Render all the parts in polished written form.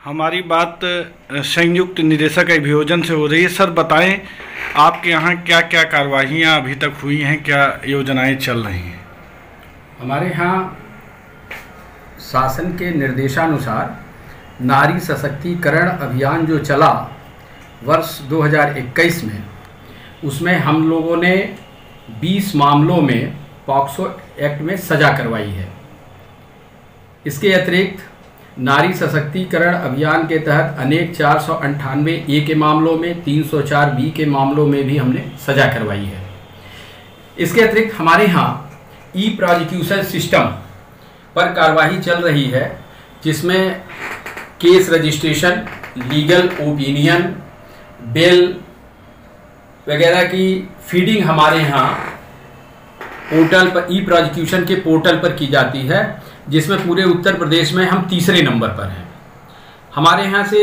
हमारी बात संयुक्त निदेशक अभियोजन से हो रही है। सर बताएं, आपके यहाँ क्या क्या कार्रवाइयाँ अभी तक हुई हैं, क्या योजनाएं चल रही हैं? हमारे यहाँ शासन के निर्देशानुसार नारी सशक्तिकरण अभियान जो चला वर्ष 2021 में, उसमें हम लोगों ने 20 मामलों में पॉक्सो एक्ट में सजा करवाई है। इसके अतिरिक्त नारी सशक्तिकरण अभियान के तहत अनेक 498 ए के मामलों में, 304 बी के मामलों में भी हमने सजा करवाई है। इसके अतिरिक्त हमारे यहाँ ई प्रोसिक्यूशन सिस्टम पर कार्रवाई चल रही है, जिसमें case registration, legal opinion, bail वगैरह की फीडिंग हमारे यहाँ पोर्टल पर, ई प्रोसिक्यूशन के पोर्टल पर की जाती है, जिसमें पूरे उत्तर प्रदेश में हम तीसरे नंबर पर हैं। हमारे यहाँ से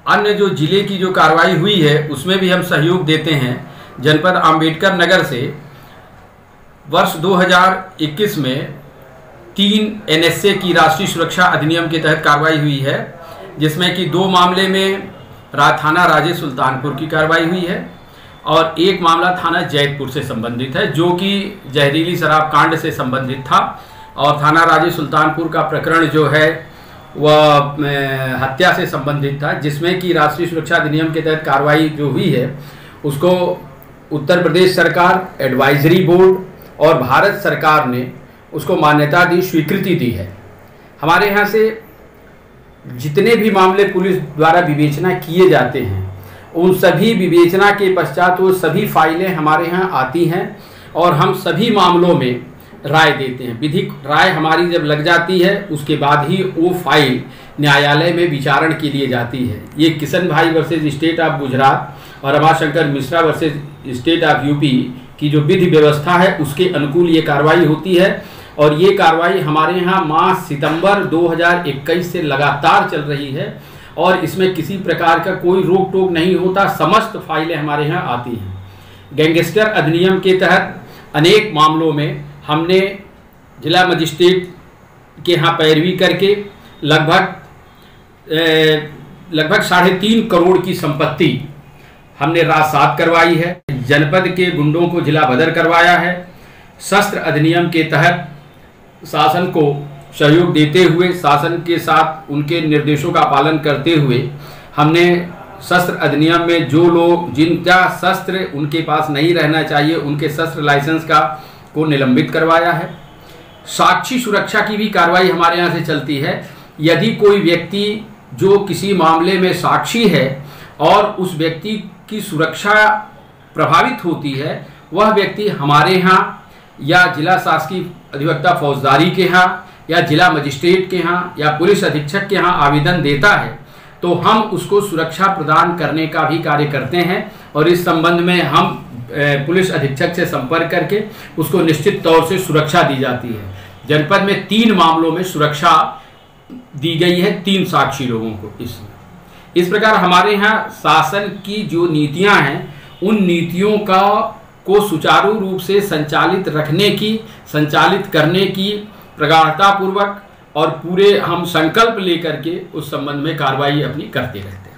अन्य जो जिले की जो कार्रवाई हुई है उसमें भी हम सहयोग देते हैं। जनपद अंबेडकर नगर से वर्ष 2021 में 3 NSA की राष्ट्रीय सुरक्षा अधिनियम के तहत कार्रवाई हुई है, जिसमें कि 2 मामले में थाना राजे सुल्तानपुर की कार्रवाई हुई है और एक मामला थाना जैतपुर से संबंधित है, जो कि जहरीली शराब कांड से संबंधित था। और थाना राजे सुल्तानपुर का प्रकरण जो है वह हत्या से संबंधित था, जिसमें कि राष्ट्रीय सुरक्षा अधिनियम के तहत कार्रवाई जो हुई है उसको उत्तर प्रदेश सरकार, एडवाइजरी बोर्ड और भारत सरकार ने उसको मान्यता दी, स्वीकृति दी है। हमारे यहाँ से जितने भी मामले पुलिस द्वारा विवेचना किए जाते हैं, उन सभी विवेचना के पश्चात वो सभी फाइलें हमारे यहाँ आती हैं और हम सभी मामलों में राय देते हैं। विधिक राय हमारी जब लग जाती है उसके बाद ही वो फाइल न्यायालय में विचारण के लिए जाती है। ये किशन भाई वर्सेज स्टेट ऑफ गुजरात और Ramashankar Mishra versus state of UP की जो विधि व्यवस्था है उसके अनुकूल ये कार्रवाई होती है। और ये कार्रवाई हमारे यहाँ माह सितंबर 2021 से लगातार चल रही है और इसमें किसी प्रकार का कोई रोक टोक नहीं होता, समस्त फाइलें हमारे यहाँ आती हैं। गैंगस्टर अधिनियम के तहत अनेक मामलों में हमने जिला मजिस्ट्रेट के यहाँ पैरवी करके लगभग 3.5 करोड़ की संपत्ति हमने राजसात करवाई है। जनपद के गुंडों को जिला बदर करवाया है। शस्त्र अधिनियम के तहत शासन को सहयोग देते हुए, शासन के साथ उनके निर्देशों का पालन करते हुए हमने शस्त्र अधिनियम में जो लोग जिनका शस्त्र उनके पास नहीं रहना चाहिए, उनके शस्त्र लाइसेंस को निलंबित करवाया है। साक्षी सुरक्षा की भी कार्रवाई हमारे यहाँ से चलती है। यदि कोई व्यक्ति जो किसी मामले में साक्षी है और उस व्यक्ति की सुरक्षा प्रभावित होती है, वह व्यक्ति हमारे यहाँ या जिला शासकीय अधिवक्ता फौजदारी के यहाँ या जिला मजिस्ट्रेट के यहाँ या पुलिस अधीक्षक के यहाँ आवेदन देता है, तो हम उसको सुरक्षा प्रदान करने का भी कार्य करते हैं। और इस संबंध में हम पुलिस अधीक्षक से संपर्क करके उसको निश्चित तौर से सुरक्षा दी जाती है। जनपद में 3 मामलों में सुरक्षा दी गई है 3 साक्षी लोगों को। इस प्रकार हमारे यहाँ शासन की जो नीतियां हैं, उन नीतियों को सुचारू रूप से संचालित करने की प्रगाढ़तापूर्वक और पूरे हम संकल्प लेकर के उस संबंध में कार्रवाई अपनी करते रहते हैं।